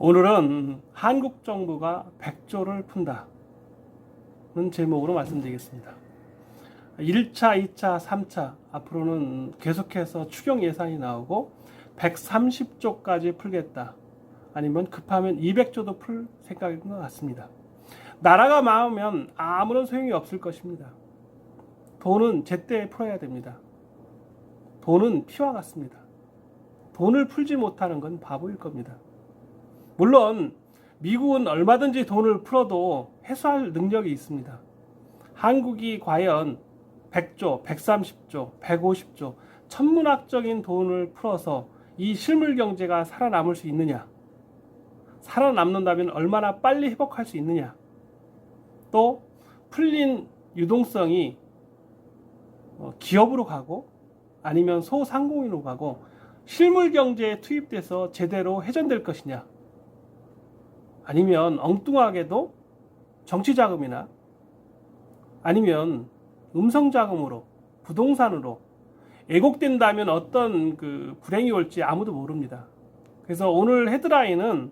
오늘은 한국 정부가 100조를 푼다는 제목으로 말씀드리겠습니다. 1차, 2차, 3차 앞으로는 계속해서 추경 예산이 나오고 130조까지 풀겠다. 아니면 급하면 200조도 풀 생각인 것 같습니다. 나라가 망하면 아무런 소용이 없을 것입니다. 돈은 제때 풀어야 됩니다. 돈은 피와 같습니다. 돈을 풀지 못하는 건 바보일 겁니다. 물론 미국은 얼마든지 돈을 풀어도 해소할 능력이 있습니다. 한국이 과연 100조, 130조, 150조 천문학적인 돈을 풀어서 이 실물 경제가 살아남을 수 있느냐? 살아남는다면 얼마나 빨리 회복할 수 있느냐? 또 풀린 유동성이 기업으로 가고 아니면 소상공인으로 가고 실물 경제에 투입돼서 제대로 회전될 것이냐? 아니면 엉뚱하게도 정치자금이나 아니면 음성자금으로 부동산으로 애곡된다면 어떤 불행이 올지 아무도 모릅니다. 그래서 오늘 헤드라인은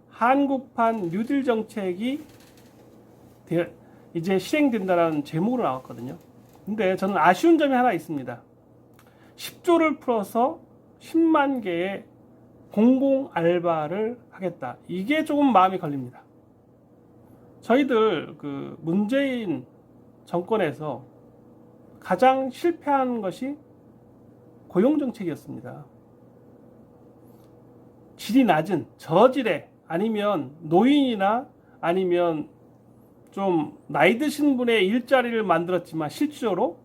한국판 뉴딜 정책이 이제 실행된다는 제목으로 나왔거든요. 근데 저는 아쉬운 점이 하나 있습니다. 10조를 풀어서 10만 개의 공공 알바를 하겠다. 이게 조금 마음이 걸립니다. 저희들 문재인 정권에서 가장 실패한 것이 고용정책이었습니다. 질이 낮은 저질의 아니면 노인이나 아니면 좀 나이 드신 분의 일자리를 만들었지만 실질적으로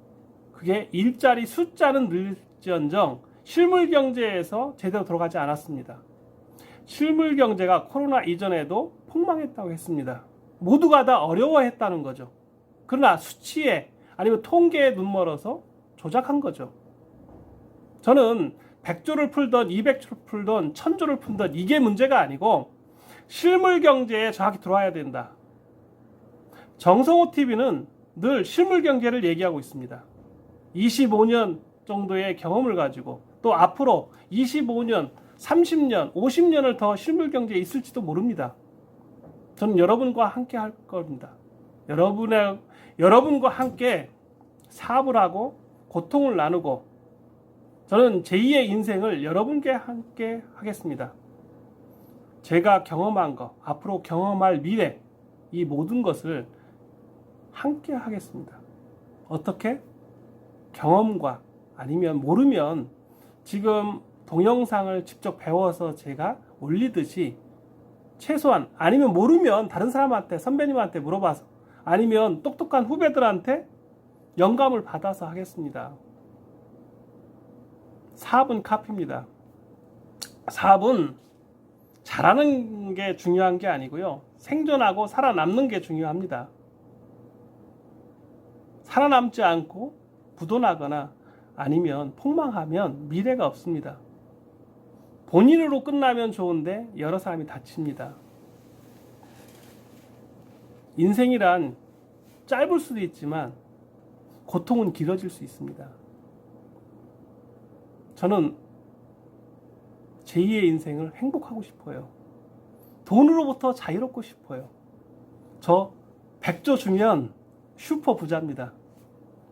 그게 일자리 숫자는 늘지언정 실물 경제에서 제대로 들어가지 않았습니다. 실물 경제가 코로나 이전에도 폭망했다고 했습니다. 모두가 다 어려워했다는 거죠. 그러나 수치에 아니면 통계에 눈멀어서 조작한 거죠. 저는 100조를 풀던 200조를 풀던 1000조를 풀던 이게 문제가 아니고 실물 경제에 정확히 들어와야 된다. 정성호 TV는 늘 실물 경제를 얘기하고 있습니다. 25년 정도의 경험을 가지고 또 앞으로 25년, 30년, 50년을 더 실물 경제에 있을지도 모릅니다. 저는 여러분과 함께 할 겁니다. 여러분과 함께 사업을 하고 고통을 나누고 저는 제2의 인생을 여러분께 함께 하겠습니다. 제가 경험한 것, 앞으로 경험할 미래, 이 모든 것을 함께 하겠습니다. 어떻게? 경험과 아니면 모르면 지금 동영상을 직접 배워서 제가 올리듯이 최소한 아니면 모르면 다른 사람한테 선배님한테 물어봐서 아니면 똑똑한 후배들한테 영감을 받아서 하겠습니다. 사업은 카피입니다. 사업은 잘하는 게 중요한 게 아니고요. 생존하고 살아남는 게 중요합니다. 살아남지 않고 부도나거나 아니면 폭망하면 미래가 없습니다. 본인으로 끝나면 좋은데 여러 사람이 다칩니다. 인생이란 짧을 수도 있지만 고통은 길어질 수 있습니다. 저는 제2의 인생을 행복하고 싶어요. 돈으로부터 자유롭고 싶어요. 저 100조 주면 슈퍼 부자입니다.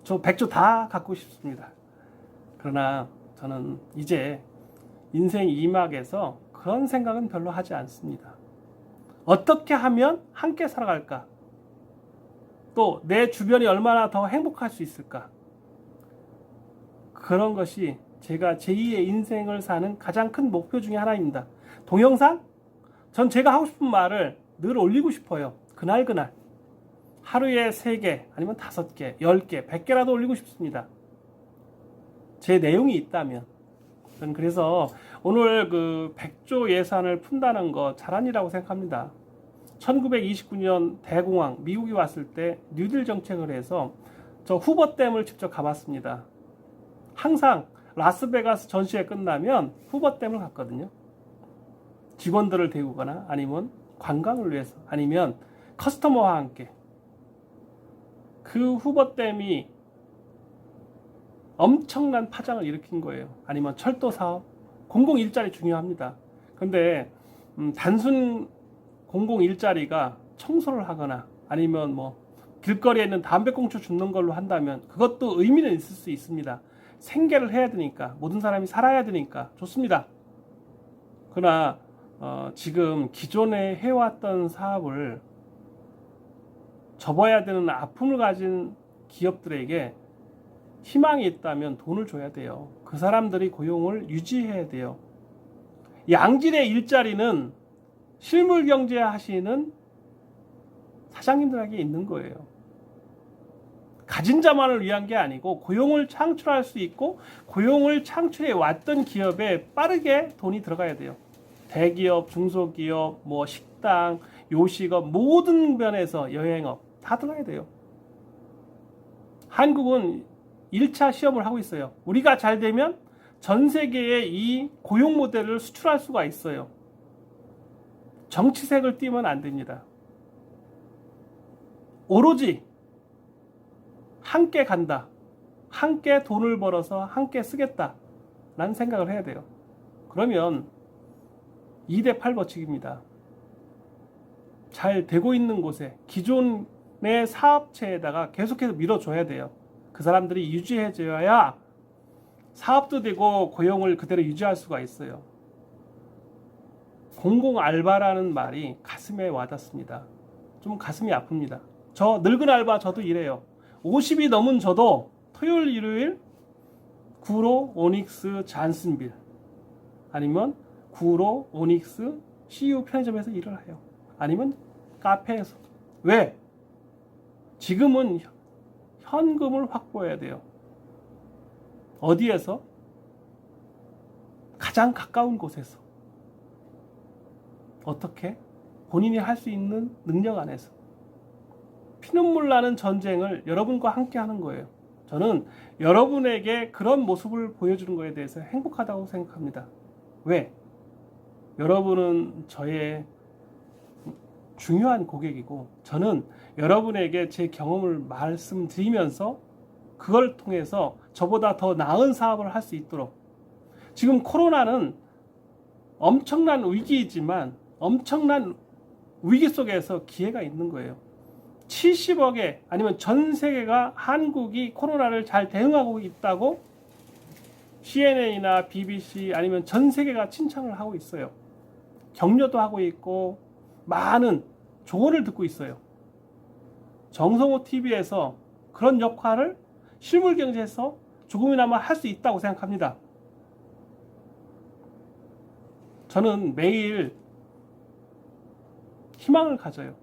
저 100조 다 갖고 싶습니다. 그러나 저는 이제 인생 2막에서 그런 생각은 별로 하지 않습니다. 어떻게 하면 함께 살아갈까? 또 내 주변이 얼마나 더 행복할 수 있을까? 그런 것이 제가 제2의 인생을 사는 가장 큰 목표 중에 하나입니다. 동영상? 전 제가 하고 싶은 말을 늘 올리고 싶어요. 그날 하루에 3개 아니면 5개, 10개, 100개라도 올리고 싶습니다. 제 내용이 있다면. 저는 그래서 오늘 100조 예산을 푼다는 거 잘한 일이라고 생각합니다. 1929년 대공황 미국이 왔을 때 뉴딜 정책을 해서 저 후버댐을 직접 가봤습니다. 항상 라스베가스 전시회 끝나면 후버댐을 갔거든요. 직원들을 데우거나 아니면 관광을 위해서 아니면 커스터머와 함께 그 후버댐이 엄청난 파장을 일으킨 거예요. 아니면 철도 사업, 공공 일자리 중요합니다. 근데 단순 공공 일자리가 청소를 하거나 아니면 뭐 길거리에 있는 담배꽁초 줍는 걸로 한다면 그것도 의미는 있을 수 있습니다. 생계를 해야 되니까, 모든 사람이 살아야 되니까 좋습니다. 그러나 지금 기존에 해왔던 사업을 접어야 되는 아픔을 가진 기업들에게 희망이 있다면 돈을 줘야 돼요. 그 사람들이 고용을 유지해야 돼요. 양질의 일자리는 실물 경제 하시는 사장님들에게 있는 거예요. 가진 자만을 위한 게 아니고 고용을 창출할 수 있고 고용을 창출해 왔던 기업에 빠르게 돈이 들어가야 돼요. 대기업, 중소기업, 뭐 식당, 요식업 모든 면에서 여행업 다 들어가야 돼요. 한국은 1차 시험을 하고 있어요. 우리가 잘 되면 전 세계에 이 고용 모델을 수출할 수가 있어요. 정치색을 띠면 안 됩니다. 오로지 함께 간다. 함께 돈을 벌어서 함께 쓰겠다. 라는 생각을 해야 돼요. 그러면 2대 8 법칙입니다. 잘 되고 있는 곳에 기존의 사업체에다가 계속해서 밀어줘야 돼요. 그 사람들이 유지해줘야 사업도 되고 고용을 그대로 유지할 수가 있어요. 공공 알바라는 말이 가슴에 와닿습니다. 좀 가슴이 아픕니다. 저 늙은 알바 저도 이래요. 50이 넘은 저도 토요일 일요일 구로 오닉스 잔슨빌 아니면 구로 오닉스 CU 편의점에서 일을 해요. 아니면 카페에서. 왜? 지금은 현금을 확보해야 돼요. 어디에서? 가장 가까운 곳에서. 어떻게? 본인이 할 수 있는 능력 안에서. 피눈물 나는 전쟁을 여러분과 함께 하는 거예요. 저는 여러분에게 그런 모습을 보여주는 것에 대해서 행복하다고 생각합니다. 왜? 여러분은 저의 중요한 고객이고 저는 여러분에게 제 경험을 말씀드리면서 그걸 통해서 저보다 더 나은 사업을 할 수 있도록. 지금 코로나는 엄청난 위기이지만 엄청난 위기 속에서 기회가 있는 거예요. 70억에 아니면 전 세계가 한국이 코로나를 잘 대응하고 있다고 CNN이나 BBC 아니면 전 세계가 칭찬을 하고 있어요. 격려도 하고 있고 많은 조언을 듣고 있어요. 정성호 TV에서 그런 역할을 실물 경제에서 조금이나마 할 수 있다고 생각합니다. 저는 매일 희망을 가져요.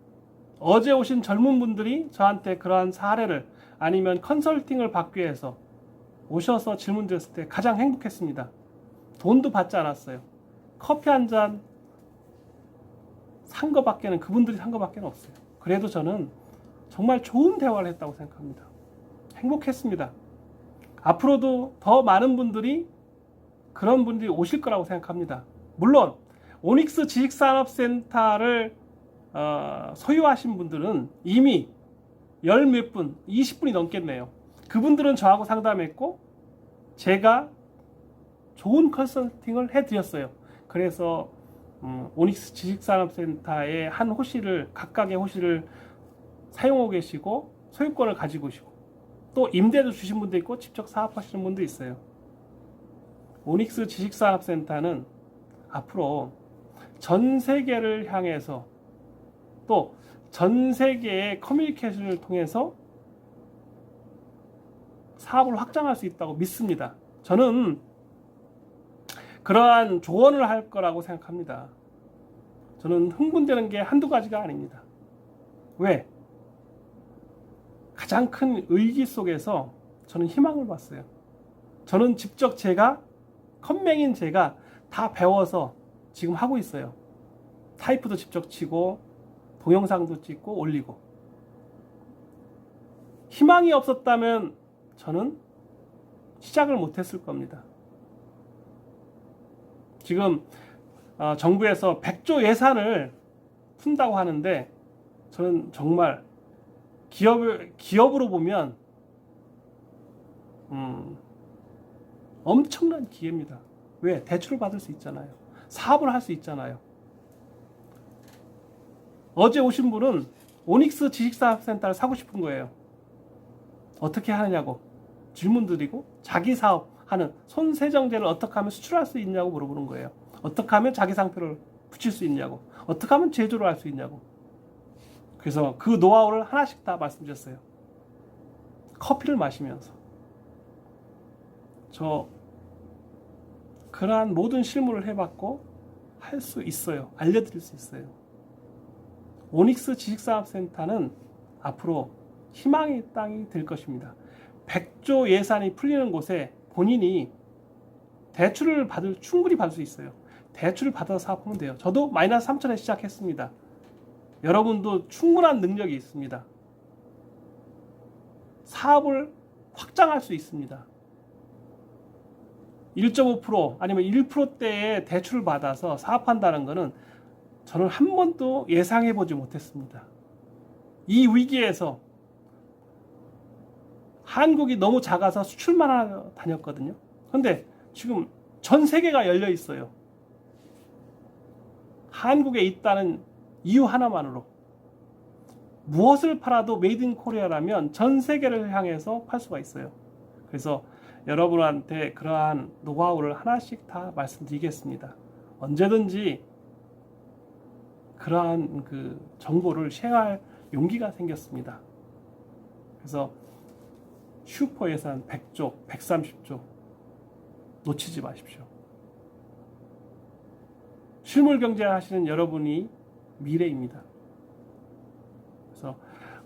어제 오신 젊은 분들이 저한테 그러한 사례를 아니면 컨설팅을 받기 위해서 오셔서 질문 드렸을 때 가장 행복했습니다. 돈도 받지 않았어요. 커피 한 잔 산 거밖에는 그분들이 산 거밖에는 없어요. 그래도 저는 정말 좋은 대화를 했다고 생각합니다. 행복했습니다. 앞으로도 더 많은 분들이 그런 분들이 오실 거라고 생각합니다. 물론 오닉스 지식산업센터를 소유하신 분들은 이미 열 몇 분, 20분이 넘겠네요. 그분들은 저하고 상담했고 제가 좋은 컨설팅을 해드렸어요. 그래서 오닉스 지식산업센터의 한 호실을 각각의 호실을 사용하고 계시고 소유권을 가지고 계시고 또 임대도 주신 분도 있고 직접 사업하시는 분도 있어요. 오닉스 지식산업센터는 앞으로 전 세계를 향해서 또 전 세계의 커뮤니케이션을 통해서 사업을 확장할 수 있다고 믿습니다. 저는 그러한 조언을 할 거라고 생각합니다. 저는 흥분되는 게 한두 가지가 아닙니다. 왜? 가장 큰 위기 속에서 저는 희망을 봤어요. 저는 직접 컴맹인 제가 다 배워서 지금 하고 있어요. 타이프도 직접 치고 동영상도 찍고 올리고. 희망이 없었다면 저는 시작을 못했을 겁니다. 지금 정부에서 100조 예산을 푼다고 하는데 저는 정말 기업으로 보면 엄청난 기회입니다. 왜? 대출을 받을 수 있잖아요. 사업을 할 수 있잖아요. 어제 오신 분은 오닉스 지식사업센터를 사고 싶은 거예요. 어떻게 하느냐고 질문 드리고 자기 사업하는 손세정제를 어떻게 하면 수출할 수 있냐고 물어보는 거예요. 어떻게 하면 자기 상표를 붙일 수 있냐고, 어떻게 하면 제조를 할 수 있냐고. 그래서 그 노하우를 하나씩 다 말씀드렸어요. 커피를 마시면서 저 그러한 모든 실무를 해봤고 할 수 있어요. 알려드릴 수 있어요. 오닉스 지식사업센터는 앞으로 희망의 땅이 될 것입니다. 100조 예산이 풀리는 곳에 본인이 대출을 충분히 받을 수 있어요. 대출을 받아서 사업하면 돼요. 저도 마이너스 3천에 시작했습니다. 여러분도 충분한 능력이 있습니다. 사업을 확장할 수 있습니다. 1.5% 아니면 1%대의 대출을 받아서 사업한다는 것은 저는 한 번도 예상해 보지 못했습니다. 이 위기에서 한국이 너무 작아서 수출만 하러 다녔거든요. 그런데 지금 전 세계가 열려 있어요. 한국에 있다는 이유 하나만으로 무엇을 팔아도 메이드 인 코리아라면 전 세계를 향해서 팔 수가 있어요. 그래서 여러분한테 그러한 노하우를 하나씩 다 말씀드리겠습니다. 언제든지 그러한 그 정보를 쉐어할 용기가 생겼습니다. 그래서 슈퍼 예산 100조, 130조 놓치지 마십시오. 실물 경제 하시는 여러분이 미래입니다. 그래서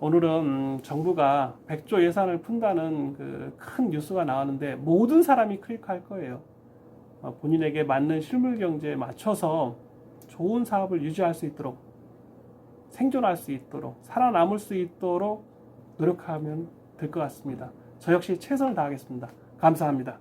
오늘은 정부가 100조 예산을 푼다는 그 큰 뉴스가 나왔는데 모든 사람이 클릭할 거예요. 본인에게 맞는 실물 경제에 맞춰서 좋은 사업을 유지할 수 있도록, 생존할 수 있도록, 살아남을 수 있도록 노력하면 될 것 같습니다. 저 역시 최선을 다하겠습니다. 감사합니다.